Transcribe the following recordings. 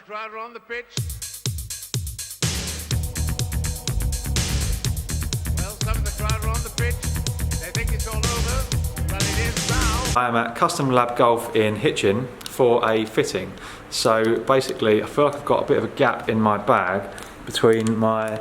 the crowd are on the pitch. Well, some of the crowd are on the pitch. They think it's all over, but it is now. I am at Custom Lab Golf in Hitchin for a fitting. So basically, I feel like I've got a bit of a gap in my bag between my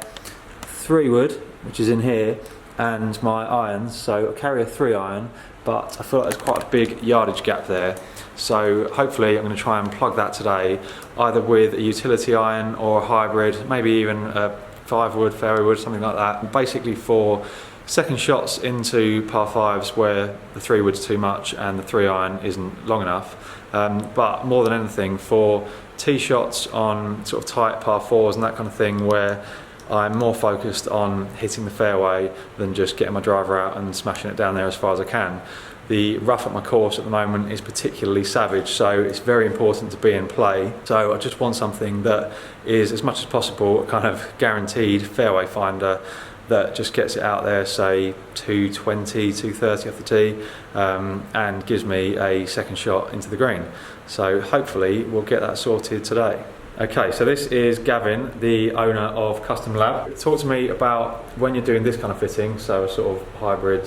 3-wood, which is in here, and my irons. So I carry a 3-iron, but I feel like there's quite a big yardage gap there. So hopefully I'm going to try and plug that today, either with a utility iron or a hybrid, maybe even a 5-wood, fairway wood, something like that. Basically for second shots into par 5s where the 3-wood's too much and the 3-iron isn't long enough. But more than anything, for tee shots on sort of tight par 4s and that kind of thing, where I'm more focused on hitting the fairway than just getting my driver out and smashing it down there as far as I can. The rough at my course at the moment is particularly savage, so it's very important to be in play. So I just want something that is, as much as possible, a kind of guaranteed fairway finder that just gets it out there, say 220, 230 off the tee, and gives me a second shot into the green. So hopefully we'll get that sorted today. Okay, so this is Gavin, the owner of Custom Lab. Talk to me about when you're doing this kind of fitting, so a sort of hybrid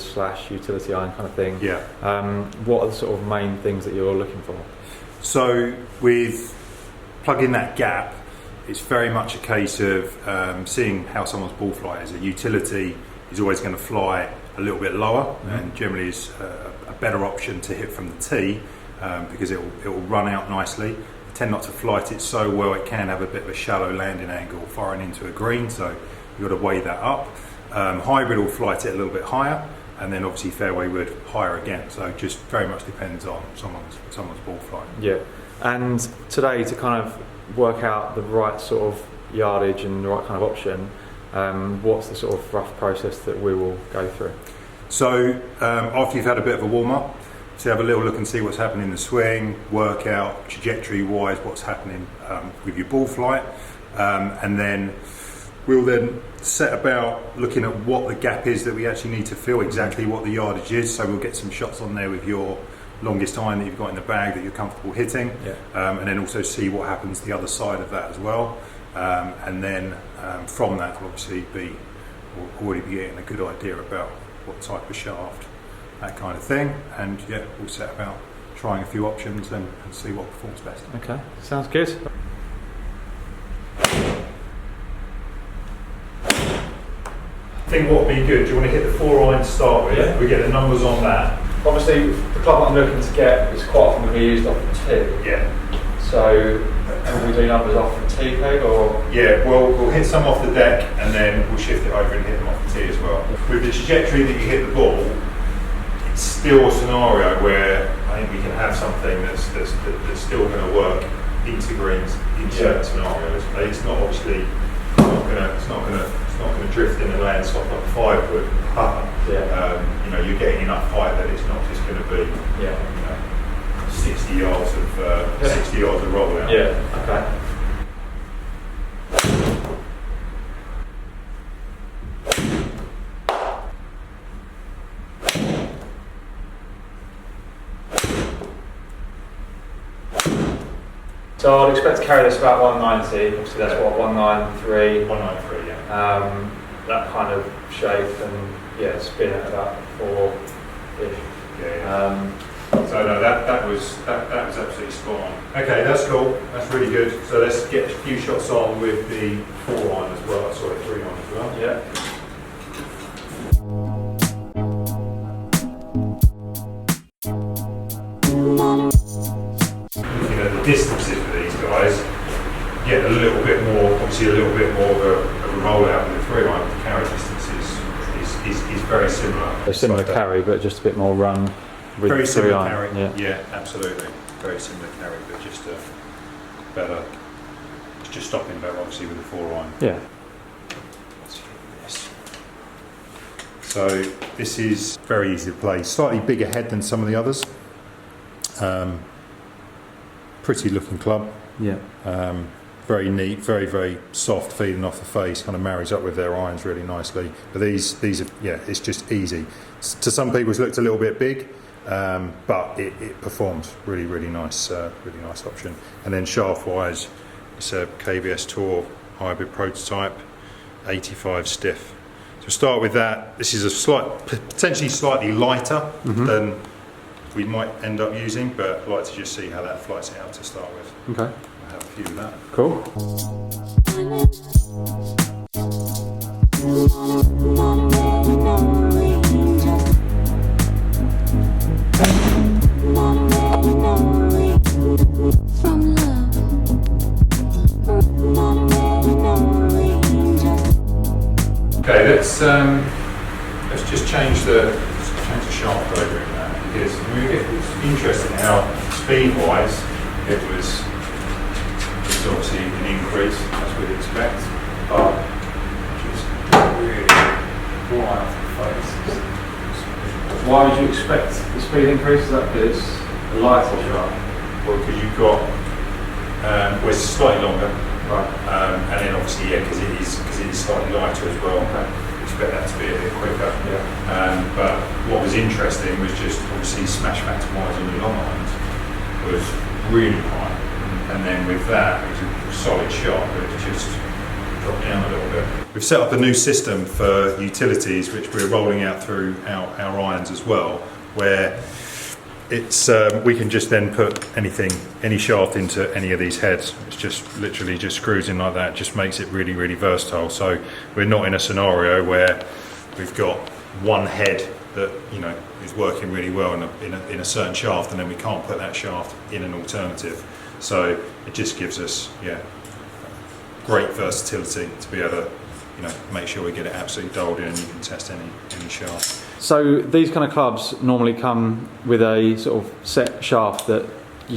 / utility iron kind of thing. Yeah. What are the sort of main things that you're looking for? So with plugging that gap, it's very much a case of seeing how someone's ball flight is. A utility is always going to fly a little bit lower, and generally is a better option to hit from the tee because it will run out nicely. Tend not to flight it so well, it can have a bit of a shallow landing angle firing into a green, so you've got to weigh that up. Hybrid will flight it a little bit higher, and then obviously fairway wood higher again, so it just very much depends on someone's ball flight. Yeah, and today, to kind of work out the right sort of yardage and the right kind of option, what's the sort of rough process that we will go through? So after you've had a bit of a warm-up, so have a little look and see what's happening in the swing, work out trajectory-wise what's happening with your ball flight, and then we'll then set about looking at what the gap is that we actually need to fill, exactly what the yardage is. So we'll get some shots on there with your longest iron that you've got in the bag that you're comfortable hitting, and then also see what happens the other side of that as well, and then from that we'll obviously we'll already be getting a good idea about what type of shaft, that kind of thing, and yeah, we'll set about trying a few options and see what performs best. Okay, sounds good. I think what would be good, do you want to hit the 4-iron to start with? Yeah. We get the numbers on that. Obviously, the club I'm looking to get is quite often going to be used off the tee. Yeah. So, will we do numbers off the tee peg, or? Yeah, well, we'll hit some off the deck and then we'll shift it over and hit them off the tee as well. With the trajectory that you hit the ball, it's still a scenario where I think we can have something that's still going to work into greens in certain scenarios. It's not obviously it's not going to drift in and land soft like a 5-wood. You know, you're getting enough height that it's not just going to be 60 yards of rollout. Yeah. Okay. So I'd expect to carry this about 190, obviously that's what, 193? 193, yeah. That kind of shape, and spin at about 4-ish. So no, that was absolutely spot on. Okay, that's cool, that's really good. So let's get a few shots on with the 4-iron as well, sorry, 3-iron as well. Yeah. Distances with these guys, get a little bit more of a rollout with the 3-iron. The carry distance is very similar. A similar carry, but just a bit more run with very the similar 3-iron. carry. Yeah, absolutely. Very similar carry, but just better. It's just stopping better, obviously, with the 4-iron. Yeah. Let's hit this. So this is very easy to play. Slightly bigger head than some of the others. Pretty looking club. Yeah. Very neat, very, very soft, feeding off the face, kind of marries up with their irons really nicely. But these are, it's just easy. To some people it's looked a little bit big, but it performs really, really nice option. And then shaft wise, It's a KBS Tour hybrid prototype, 85 stiff. So start with that. This is a potentially slightly lighter than we might end up using, but I'd like to just see how that flights it out to start with. Okay. I'll have a few of that. Cool. Okay, let's just change the shaft over in that, because it's interesting how speed-wise it's obviously an increase as we'd expect, but just really right off the face. Why would you expect the speed increase? Is that because it's a lighter shaft? Well, because you've got well, it's slightly longer. Right. And then obviously, yeah, because it is slightly lighter as well. Okay. Expect that to be a bit quicker. Yeah. But what was interesting was just obviously smash factor wise on the long irons was really high, and then with that it was a solid shot, but it just dropped down a little bit. We've set up a new system for utilities, which we're rolling out through our irons as well, where it's we can just then put any shaft into any of these heads. It's just literally just screws in like that. Just makes it really, really versatile. So we're not in a scenario where we've got one head that is working really well in a certain shaft, and then we can't put that shaft in an alternative. So it just gives us great versatility to be able to make sure we get it absolutely dialed in, and you can test any shaft. So these kind of clubs normally come with a sort of set shaft that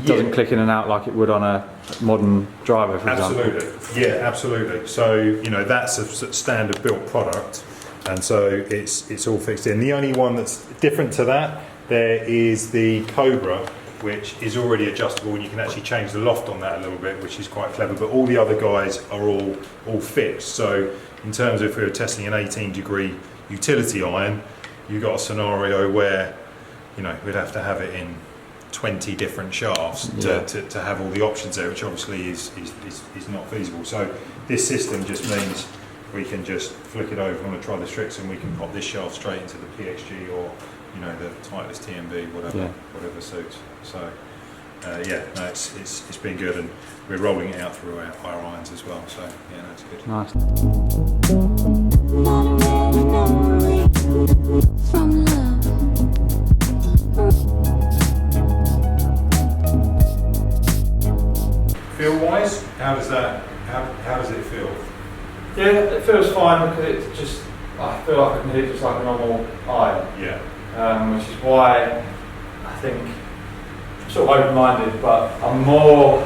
doesn't click in and out like it would on a modern driver, for example. Absolutely, yeah, absolutely. So that's a standard built product, and so it's all fixed in. The only one that's different to that, there is the Cobra, which is already adjustable, and you can actually change the loft on that a little bit, which is quite clever. But all the other guys are all fixed. So in terms of if we were testing an 18-degree utility iron, you've got a scenario where we'd have to have it in 20 different shafts to have all the options there, which obviously is not feasible. So this system just means we can just flick it over. If we want to try the Strix, and we can pop this shaft straight into the PXG or the Titleist TMB, whatever suits. So it's been good, and we're rolling it out through our irons as well. So yeah, that's good. Nice. Feel wise, how does it feel? Yeah, it feels fine, because I feel like I can hit it just like a normal iron. Yeah. Which is why I think I'm sort of open-minded, but I'm more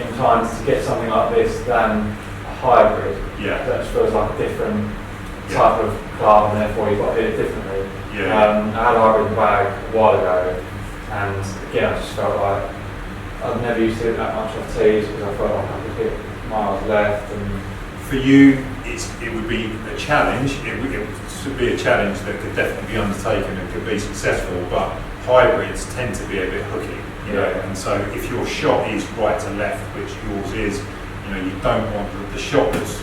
inclined to get something like this than a hybrid. Yeah. That just feels like a different type of club, and therefore you've got to hit it differently. Yeah. I had a hybrid in the bag a while ago, and again I just felt like I'd never used to hit that much off tees, because I felt like I could hit miles left. And for you, it would be a challenge. It would be a challenge that could definitely be undertaken and could be successful. But hybrids tend to be a bit hooky, and so if your shot is right to left, which yours is, you don't want the shot that's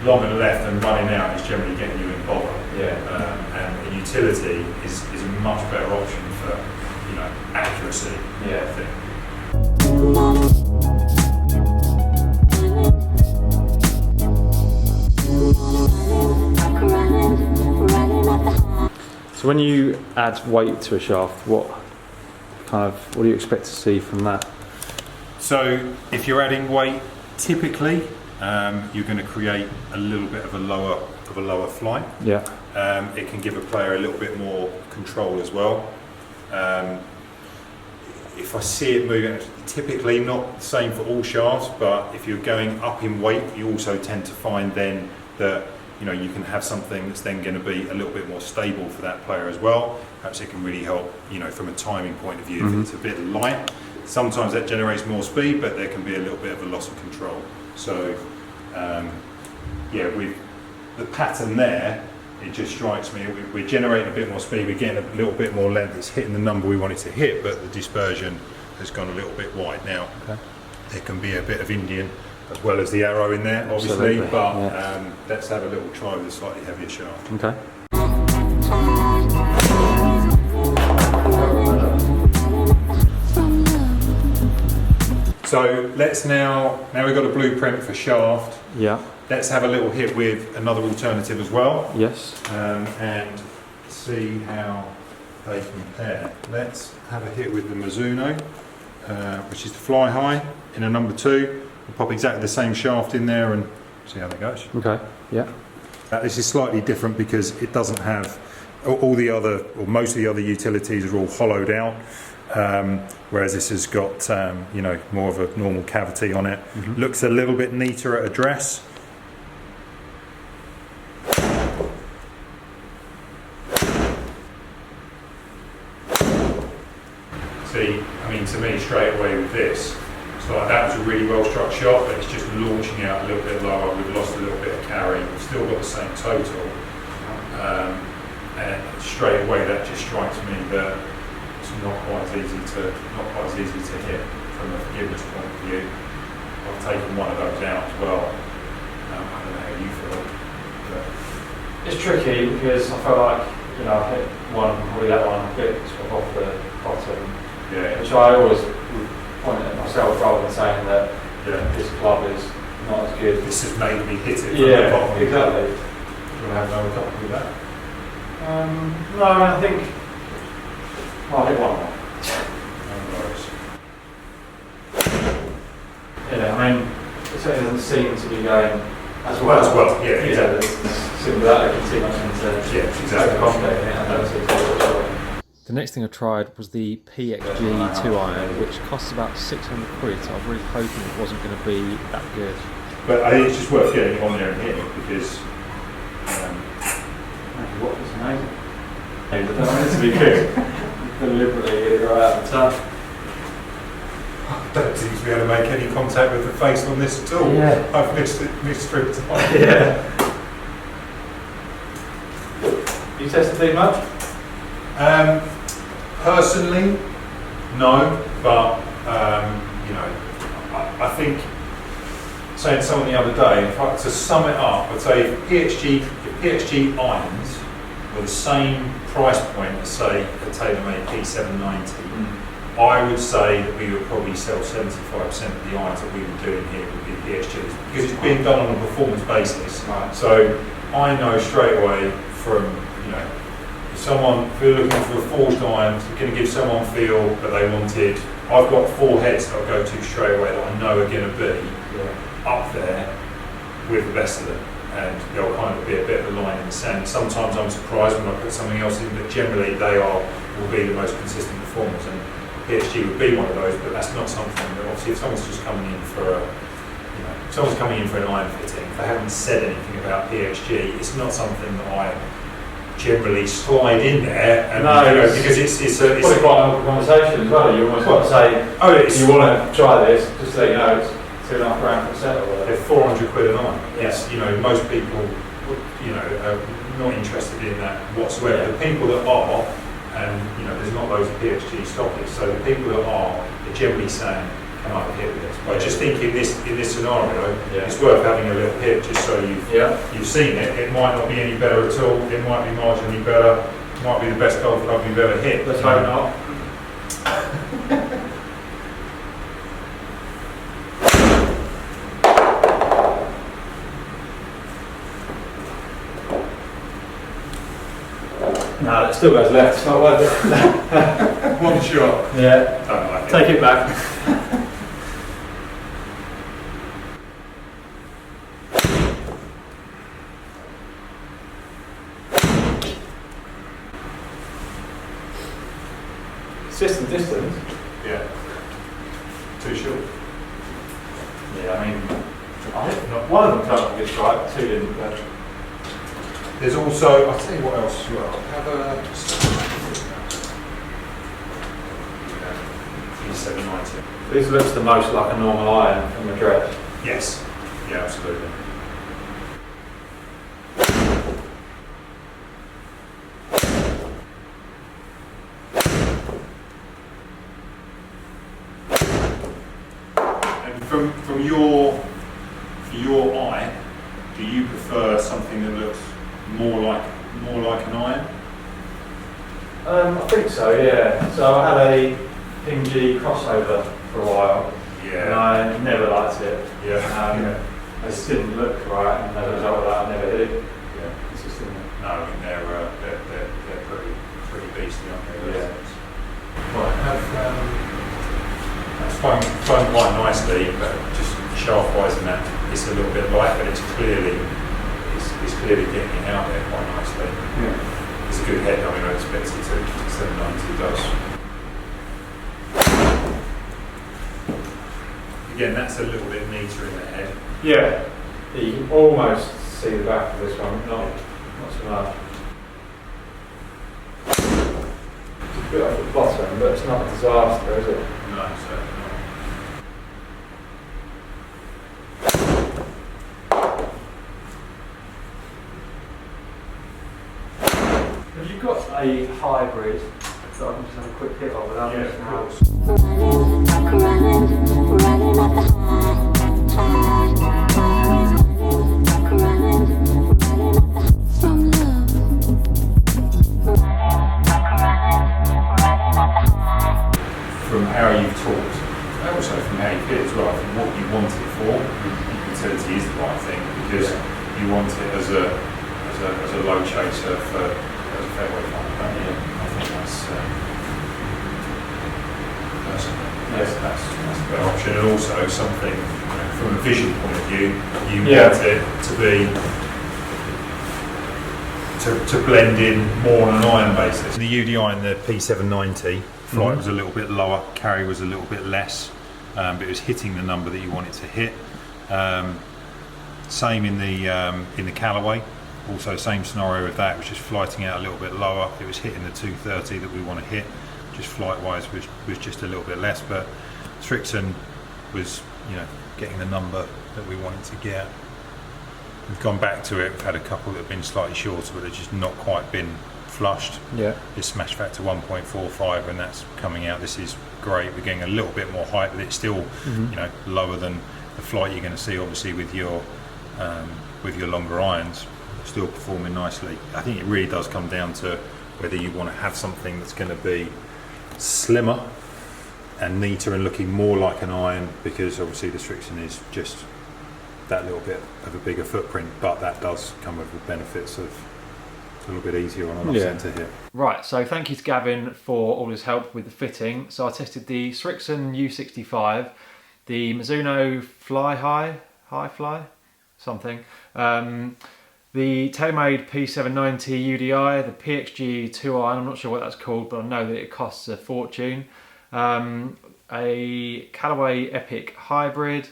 long and left and running out is generally getting you in bother. And a utility is a much better option for accuracy. I think. So when you add weight to a shaft, what do you expect to see from that? So if you're adding weight, typically you're going to create a little bit of a lower flight. Yeah. It can give a player a little bit more control as well. If I see it moving, typically not the same for all shafts, but if you're going up in weight, you also tend to find then that you can have something that's then going to be a little bit more stable for that player as well. Perhaps it can really help, from a timing point of view. If it's a bit light, sometimes that generates more speed, but there can be a little bit of a loss of control. So, with the pattern there, it just strikes me we're generating a bit more speed, we're getting a little bit more length, it's hitting the number we want it to hit, but the dispersion has gone a little bit wide. Now, there can be a bit of Indian as well as the arrow in there, obviously. Absolutely, But yeah. let's have a little try with a slightly heavier shaft. Okay. So let's now we've got a blueprint for shaft. Yeah. Let's have a little hit with another alternative as well. Yes. And see how they compare. Let's have a hit with the Mizuno, which is the fly high in a number 2. We'll pop exactly the same shaft in there and see how that goes. Okay. Yeah. This is slightly different because it doesn't have all the other, or most of the other utilities are all hollowed out, whereas this has got you know, more of a normal cavity on it. Looks a little bit neater at address. See, I mean, to me, straight away with this, it's like that was a really well struck shot, but it's just launching out a little bit lower. We've lost a little bit of carry. We've still got the same total, and straight away that just strikes me that it's not quite as easy to hit from a forgiveness point of view. I've taken one of those out as well. I don't know how you feel. But It's tricky because I feel like, you know, I hit one, probably that one a bit sort of off the bottom, yeah, which I always would point at myself rather than saying that yeah. this club is not as good. This has made me hit it from the bottom. Exactly. Do you want to have another couple with that? No, I think I'll hit one more. No worries. Yeah, I mean, it certainly doesn't seem to be going as well. As well, yeah, exactly. Simply without looking too much into Yeah, complicating it. I don't see it. The next thing I tried was the PXG 2 iron, which costs about 600 quid, so I was really hoping it wasn't going to be that good. But I think it's just worth getting it on there and hitting it because What was amazing. I don't want it to be good. Deliberately get it right out of the tub. I don't seem to be able to make any contact with the face on this at all. Yeah. I've missed 3 times. Yeah. You tested too much? Personally, no, but you know, I think saying someone the other day, in fact, to sum it up, I'd say if PXG irons were the same price point as say a TaylorMade P790, I would say that we would probably sell 75% of the irons that we were doing here would be PXGs because it's being done on a performance basis. Right. So I know straight away from, you know, if you're looking for a forged iron, it's going to give someone feel that they wanted. I've got 4 heads that I'll go to straight away that I know are going to be up there with the best of them, and they'll kind of be a bit of a line in the sand. Sometimes I'm surprised when I put something else in, but generally they will be the most consistent performers, and PSG would be one of those. But that's not something that obviously if someone's just coming in for if someone's coming in for an iron fitting, if they haven't said anything about PXG, it's not something that I generally slide in there, and because it's quite an awkward conversation as well. You almost want to say, you want to try this, just so you know it's £2.5 for a set or whatever. They're 400 quid an iron. Yeah. Yes, you know, most people, you know, are not interested in that whatsoever. Yeah. The people that are, and you know, there's not loads of PXG stockists, so the people that are generally saying, "Can I have a hit with this?" But I just think in this scenario, it's worth having a little hit just so you've seen it. It might not be any better at all. It might be marginally better. It might be the best golf club you've ever hit. Let's hope not. No, it still goes left. It's not worth it. One shot. Yeah. Don't like it. Take it back. Consistent distance. Yeah. Too short. Yeah, I mean, I think one of them felt like a good strike, 2 didn't. But There's also, I'll tell you what else as well. Have a P790. this looks the most like a normal iron from the dress. Yes. Yeah, absolutely. And from your for your eye, do you prefer something that looks more like an iron? I think so, yeah. So I had a PG crossover for a while, and I never liked it. It just didn't look right, and as a result of that, I never hit it. It's just No, I mean they're pretty beastly, aren't they? Yeah. Right, that's flown quite nicely, but just shaft-wise and that, it's a little bit light, but it's clearly getting it out there quite nicely. Yeah. It's a good head. I mean, I expect it to. 790 does. Again, that's a little bit neater in the head. Yeah. You can almost see the back of this one, not so much. It's a bit off the bottom, but it's not a disaster, is it? No, certainly not. Have you got a hybrid that I can just have a quick hit of without missing out? Running up the high, from love. From how you've talked, and also from how you feel as well, from what you want it for, utility is the right thing because you want it as a low chaser for as a fairway finder, don't you? I think that's a better option, and also something from a vision point of view, you want it to be to blend in more on an iron basis. The UDI in the P790 flight was a little bit lower, carry was a little bit less, but it was hitting the number that you want it to hit. Same in the Callaway. Also, same scenario with that, it was just flighting out a little bit lower. It was hitting the 230 that we want to hit. Just flight-wise was just a little bit less, but Strixon was, getting the number that we wanted to get. We've gone back to it. We've had a couple that have been slightly shorter, but they've just not quite been flushed. Yeah. This smash factor 1.45, and that's coming out. This is great. We're getting a little bit more height, but it's still, lower than the flight you're going to see, obviously, with your longer irons. Still performing nicely. I think it really does come down to whether you want to have something that's going to be slimmer and neater and looking more like an iron, because obviously the Strixon is just that little bit of a bigger footprint, but that does come with the benefits of it's a little bit easier on an off-centre here. Right, so thank you to Gavin for all his help with the fitting. So I tested the Strixon U65, the Mizuno High Fly, something. The TaylorMade P790 UDI, the PXG 2 iron, I'm not sure what that's called, but I know that it costs a fortune. A Callaway Epic Hybrid.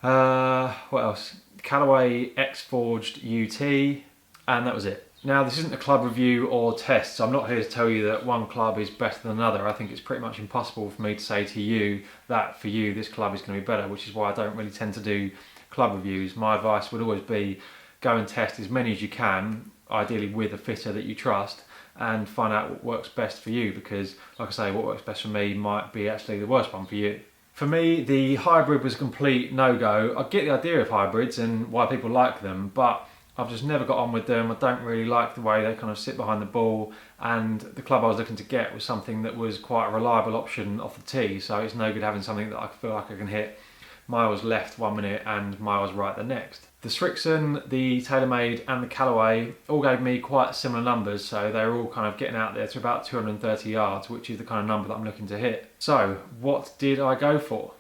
What else? Callaway X-Forged UT, and that was it. Now, this isn't a club review or test, so I'm not here to tell you that one club is better than another. I think it's pretty much impossible for me to say to you that for you this club is going to be better, which is why I don't really tend to do club reviews. My advice would always be go and test as many as you can, ideally with a fitter that you trust, and find out what works best for you, because like I say, what works best for me might be actually the worst one for you. For me, the hybrid was a complete no-go. I get the idea of hybrids and why people like them, but I've just never got on with them. I don't really like the way they kind of sit behind the ball, and the club I was looking to get was something that was quite a reliable option off the tee, so it's no good having something that I feel like I can hit miles left 1 minute and miles right the next. The Strixon, the TaylorMade and the Callaway all gave me quite similar numbers, so they're all kind of getting out there to about 230 yards, which is the kind of number that I'm looking to hit. So, what did I go for?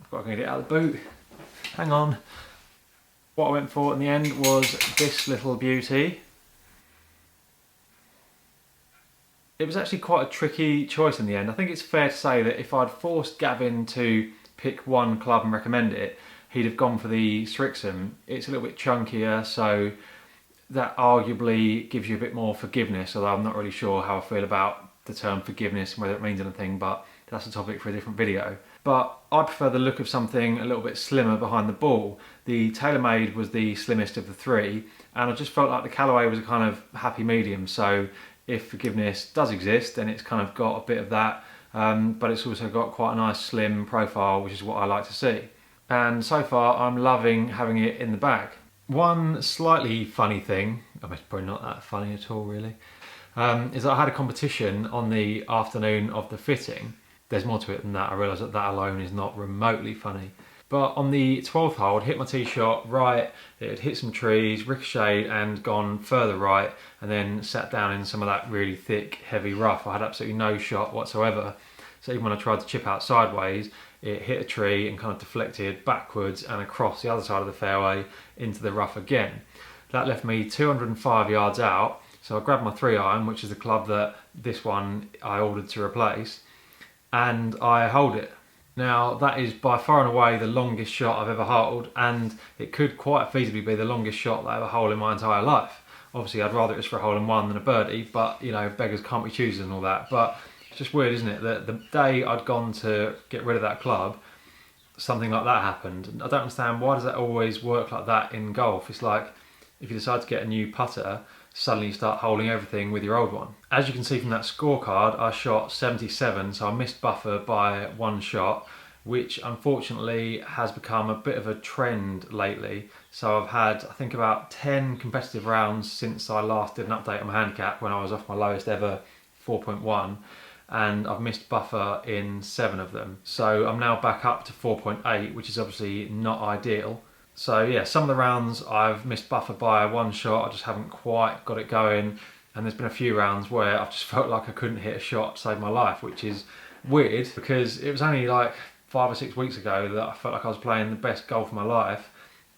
I've got to get it out of the boot. Hang on. What I went for in the end was this little beauty. It was actually quite a tricky choice in the end. I think it's fair to say that if I'd forced Gavin to pick one club and recommend it, he'd have gone for the Strixon. It's a little bit chunkier, so that arguably gives you a bit more forgiveness, although I'm not really sure how I feel about the term forgiveness and whether it means anything, but that's a topic for a different video. But I prefer the look of something a little bit slimmer behind the ball. The TaylorMade was the slimmest of the three, and I just felt like the Callaway was a kind of happy medium, so if forgiveness does exist, then it's kind of got a bit of that, but it's also got quite a nice slim profile, which is what I like to see. and so far I'm loving having it in the bag. One slightly funny thing, I mean it's probably not that funny at all really, is that I had a competition on the afternoon of the fitting. There's more to it than that. I realise that that alone is not remotely funny. But on the 12th hole, I'd hit my tee shot right, it had hit some trees, ricocheted and gone further right, and then sat down in some of that really thick, heavy rough. I had absolutely no shot whatsoever. So even when I tried to chip out sideways, it hit a tree and kind of deflected backwards and across the other side of the fairway into the rough again. That left me 205 yards out, so I grabbed my 3-iron, which is the club that this one I ordered to replace, and I holed it. Now that is by far and away the longest shot I've ever holed, and it could quite feasibly be the longest shot that I ever holed in my entire life. Obviously I'd rather it was for a hole-in-one than a birdie, but you know, beggars can't be choosers and all that. But it's just weird, isn't it, that the day I'd gone to get rid of that club, something like that happened. I don't understand, why does that always work like that in golf? It's like if you decide to get a new putter, suddenly you start holding everything with your old one. As you can see from that scorecard, I shot 77, so I missed buffer by 1 shot, which unfortunately has become a bit of a trend lately. So I've had, I think, about 10 competitive rounds since I last did an update on my handicap when I was off my lowest ever 4.1, and I've missed buffer in 7 of them. So I'm now back up to 4.8, which is obviously not ideal. So yeah, some of the rounds I've missed buffer by 1 shot, I just haven't quite got it going, and there's been a few rounds where I've just felt like I couldn't hit a shot to save my life, which is weird because it was only like 5 or 6 weeks ago that I felt like I was playing the best golf of my life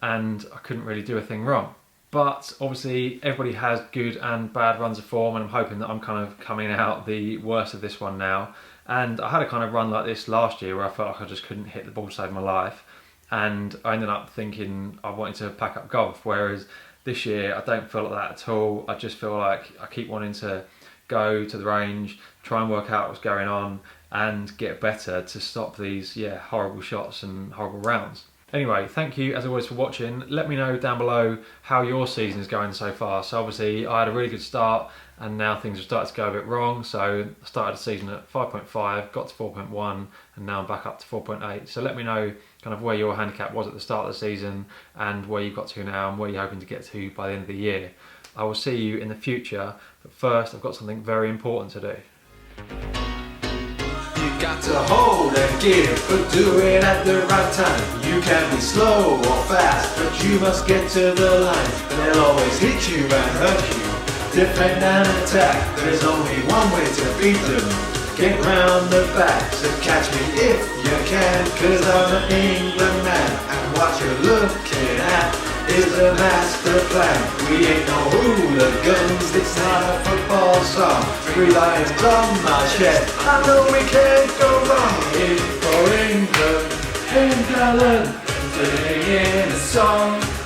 and I couldn't really do a thing wrong. But obviously everybody has good and bad runs of form, and I'm hoping that I'm kind of coming out the worst of this one now. And I had a kind of run like this last year where I felt like I just couldn't hit the ball to save my life, and I ended up thinking I wanted to pack up golf, whereas this year I don't feel like that at all. I just feel like I keep wanting to go to the range, try and work out what's going on and get better to stop these horrible shots and horrible rounds. Anyway, thank you as always for watching. Let me know down below how your season is going so far. So obviously I had a really good start and now things have started to go a bit wrong. So I started the season at 5.5, got to 4.1 and now I'm back up to 4.8. So let me know kind of where your handicap was at the start of the season and where you got to now and where you're hoping to get to by the end of the year. I will see you in the future, but first I've got something very important to do. You got to hold and give, but do it at the right time. You can be slow or fast, but you must get to the line. They'll always hit you and hurt you, defend and attack. There's only one way to beat them. Get round the back, so catch me if you can, 'cause I'm an England man, and what you're looking at is a master plan. We ain't no hooligans, it's not a football song. 3 lions on my chest, I know we can't go wrong. In for England, in England, singing a song.